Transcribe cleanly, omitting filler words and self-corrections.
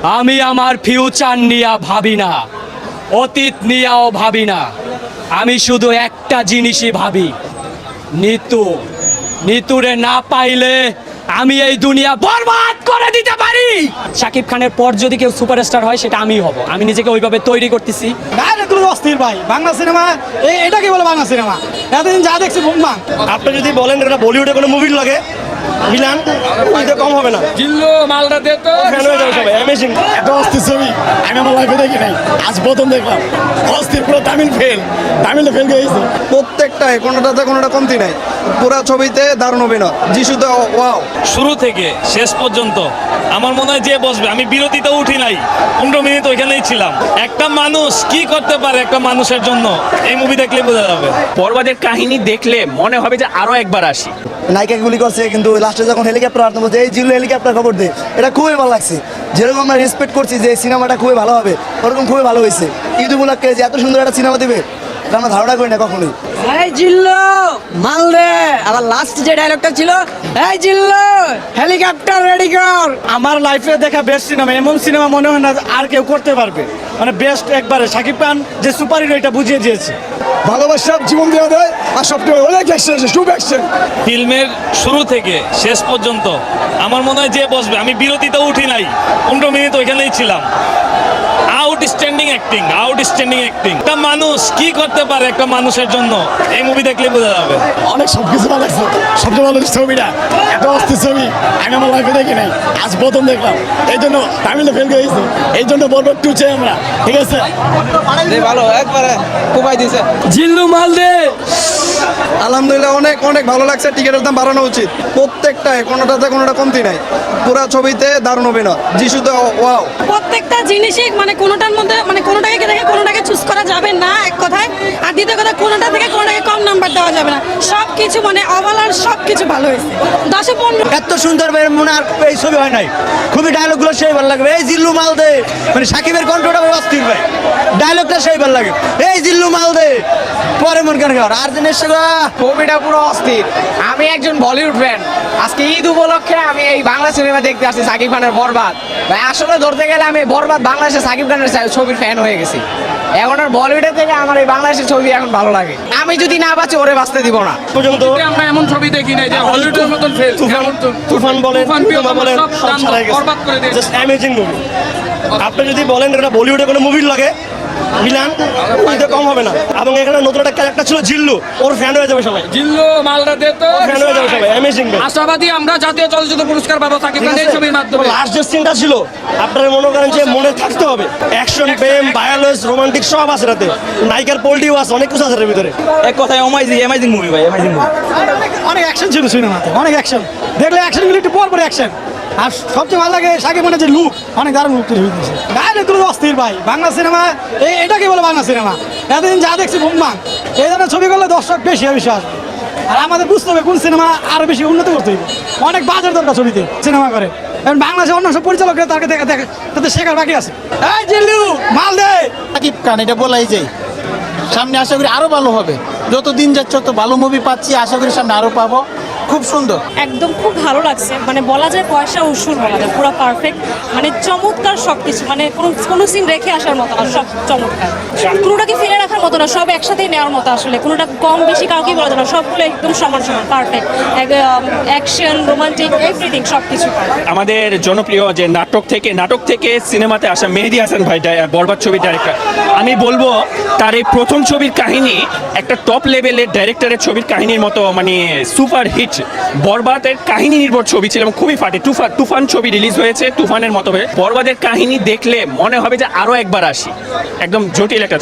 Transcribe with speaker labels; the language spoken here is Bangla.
Speaker 1: আমি আমার ফিউচার নিয়ে ভাবি না, অতীত নিয়েও ভাবি না। আমি শুধু একটা জিনিসই ভাবি, নিতুরে না পাইলে আমি এই দুনিয়া বরবাদ করে দিতে পারি। শাকিব খানের পর যদি কেউ সুপারস্টার হয় সেটা আমিই হব। আমি নিজেকে ওইভাবে তৈরি করতেছি।
Speaker 2: তুমি অস্থির ভাই, বাংলা সিনেমা এটাকে বলে বাংলা সিনেমা। এতদিন যা দেখছি বুমবাং।
Speaker 3: আপনি যদি বলেন এটা বলিউডে কোনো মুভির লাগে মিলান, এটা কম হবে না।
Speaker 1: জিল্লু মালটা দে তো,
Speaker 3: ফ্যান হয়ে যাবে সবাই। অ্যামেজিং
Speaker 4: একটা অস্থির ছবি আমি আমার লাইফে দেখি নাই, আজ প্রথম দেখলাম। অস্থির, পুরো তামিলে ফেল গেছে।
Speaker 5: প্রত্যেকটাই কোনোটাতে কোনোটা কমতি নাই। পুরো ছবিতে দারুণ অভিনয়। যিশুতে ওয়াও।
Speaker 6: শুরু থেকে শেষ পর্যন্ত আমার মনে হয় যে বসবে, আমি বিরতিতে উঠি নাই, 15 মিনিট ওইখানেই ছিলাম। একটা মানুষ কি করতে পারে একটা মানুষের জন্য, এই মুভি দেখলে বোঝা যাবে।
Speaker 7: বরবাদের কাহিনী দেখলে মনে হবে যে আরো একবার আসি।
Speaker 5: নায়িকা গুলি করছে কিন্তু লাস্টে যখন হেলিকপ্টার আসতে বলছে এই জিল্লু হেলিকপ্টার খবর দে, এটা খুবই ভালো লাগছে। যেরকম আমরা রেসপেক্ট করছি যে সিনেমাটা খুবই ভালো হবে, ওরকম খুবই ভালো হয়েছে। ঈদ উপলক্ষে যে এত সুন্দর একটা সিনেমা দেবে এটা আমরা ধারণা করি না কখনোই।
Speaker 2: এই জিল্লু মাল দে। আবার লাস্ট যে ডায়লগটা ছিল, এই জিল্লু হেলিকপ্টার রেডি কর।
Speaker 3: আমার লাইফে দেখা বেস্ট সিনেমা, এমন সিনেমা মনে হয় না আর কেউ করতে পারবে। মানে বেস্ট একবারে। শাকিব খান যে সুপার হিরো এটা বুঝিয়ে দিয়েছে।
Speaker 4: ভালোবাসা জীবন দেওয়া দেয়, আর সবটা অনেক অ্যাকশন আছে, খুব অ্যাকশন।
Speaker 6: ফিল্মের শুরু থেকে শেষ পর্যন্ত আমার মনে হয় যে বসবে, আমি বিরতিতে উঠি নাই, 15 মিনিট ওইখানেই ছিলাম। Outstanding acting. একটা মানুষ কি করতে পারে একটা মানুষের জন্য, এই মুভি দেখলে বোঝা যাবে।
Speaker 4: অনেক সবকিছু ভালো লাগছে। সবচেয়ে ভালো লাগছে ছবিটা, একটা অস্থির ছবি আমি আমার লাইফে দেখি নাই, আজ প্রথম দেখলাম। এই জন্য তামিলে ফেল গেছে, এই জন্য বরবাদ 2 চাই আমরা। ঠিক আছে,
Speaker 2: ভালো একবারে কোবাই দিয়েছে।
Speaker 1: জিল্লু মাল দে।
Speaker 5: আলহামদুলিল্লাহ অনেক অনেক ভালো লাগছে। টিকিটের দাম বাড়ানো উচিত। প্রত্যেকটাই কোনোটাতে কোনোটা কমতি নাই। পুরো ছবিতে দারুণ অভিনয়। যিশুতে ওয়াও।
Speaker 8: প্রত্যেকটা জিনিসই মানে কোনোটার মধ্যে মানে কোনোটাকে দেখে কোনোটাকে চুজ করা যাবে না এক কথায়। আর দ্বিতীয় কথা, কোনোটা থেকে কোনোটাকে কম নাম্বার দেওয়া যাবে না। সব কিছু মানে ওভারঅল সব কিছু ভালো হয়েছে। 10-15
Speaker 2: এত সুন্দর মনে আর এই ছবি হয় নাই। খুবই ডায়লগগুলো সেই ভালো লাগবে। এই জিল্লু মাল দে, মানে সাকিবের কণ্ঠটা অস্থির ভাই, ডায়লগটা সেই ভালো লাগে। এই জিল্লু মাল দে, পরে মন কেন আর জিনিস
Speaker 9: ছবিটা পুরো অস্থির। আমি একজন বলিউড ফ্যান, আজকে ঈদ উপলক্ষে আমি এই বাংলা সিনেমা দেখতে আসছি সাকিব খানের বরবাদ। ভাই আসলে ধরতে গেলে আমি বরবাদ বাংলাদেশে সাকিব খানের ছবির ফ্যান হয়ে গেছি। এখন আর বলিউডের থেকে আমার এই বাংলাদেশের ছবি এখন ভালো লাগে। আমি যদি না বাঁচি ওরে বাঁচতে দিব না।
Speaker 3: পর্যন্ত
Speaker 1: আমরা এমন ছবি দেখি নাই যে হলিউডের মতন ফেল।
Speaker 3: তুফান বলেন, তুফান বলেন, সব ছাড়াই গেছে।
Speaker 1: বরবাদ করে দিয়েছে।
Speaker 3: Just amazing movie. আপনি যদি বলেন এটা বলিউডে কোনো মুভির লাগে মিলান, এটা কম হবে না। এবং এখানে নতুন একটা ক্যারেক্টার ছিল জিল্লু, ওর ফ্যান হয়ে যাবে সবাই।
Speaker 1: জিল্লু মালটা দে তো,
Speaker 3: ফ্যান হয়ে যাবে সবাই। অ্যামেজিং।
Speaker 1: আশাবাদী আমরা জাতীয় চলচ্চিত্র পুরস্কার পাবো সাকিব খানের এই ছবির মাধ্যমে।
Speaker 3: লাস্ট যে সিনটা ছিল আপনারা মনে করেন যে মনে থাকতে হবে। অ্যাকশন, প্রেম, ভায়োলেন্স, রোমান্টিক সব আছে রাতে। নায়িকার পোল্টিও আছে, অনেক কিছু আছে এর ভিতরে।
Speaker 7: এক কথায় অ্যামেজিং মুভি ভাই, অ্যামেজিং মুভি।
Speaker 2: অনেক অ্যাকশন ছিল সিনেমাতে, অনেক অ্যাকশন। দেখলে অ্যাকশনগুলো একটু পর অ্যাকশন। আর সবচেয়ে ভালো লাগে সাকিব খানের যে লুক, অনেক দারুণ লুক তৈরি হয়েছে। ডায়লগগুলো অস্থির ভাই, বাংলা সিনেমা এটাকে বলে বাংলা সিনেমা। এতদিন যা দেখছি বুমবাং। এই ধরনের ছবি করলে দর্শক বেশি আসবে। আর আমাদের বুঝতে হবে কোন সিনেমা আরো বেশি উন্নত করতে হবে। অনেক বাজার দরকার ছবিতে সিনেমা করে। এবং বাংলাদেশে অন্য সব পরিচালকরা তাদের শেখার বাকি আছে। এই জিল্লু মাল দে।
Speaker 4: সাকিব খান এটা বলাই যায়, সামনে আশা করি আরো ভালো হবে। যত দিন যাচ্ছে তত ভালো মুভি পাচ্ছি, আশা করি সামনে আরো পাবো। খুব সুন্দর,
Speaker 8: একদম খুব ভালো লাগছে। মানে বলা যায় পয়সা উসুর বলা যায়, পুরো পারফেক্ট। মানে চমৎকার সবকিছু, মানে কোনো সিন রেখে আসার মতো না, সব চমৎকার। কোনোটাকে ফেলে রাখার মতো না, সব একসাথেই নেওয়ার মতো। আসলে কোনোটা কম বেশি কাউকেই বলা যায় না, সবগুলো একদম সমান সমান পারফেক্ট। অ্যাকশন, রোমান্টিক, এভরিথিং সব কিছু।
Speaker 7: আমাদের জনপ্রিয় যে নাটক থেকে সিনেমাতে আসা মেহেদী হাসান ভাই, বরবাদ ছবির ডাইরেক্টর, আমি বলবো তার এই প্রথম ছবির কাহিনী একটা টপ লেভেলের ডাইরেক্টরের ছবির কাহিনীর মতো, মানে সুপার হিট। বরবাদের কাহিনী নির্ভর ছবি ছিল এবং খুবই ফাটে। তুফান ছবি রিলিজ হয়েছে, তুফানের মতো। বরবাদের কাহিনী দেখলে মনে হবে যে আরো একবার আসি। একদম জটিল একটা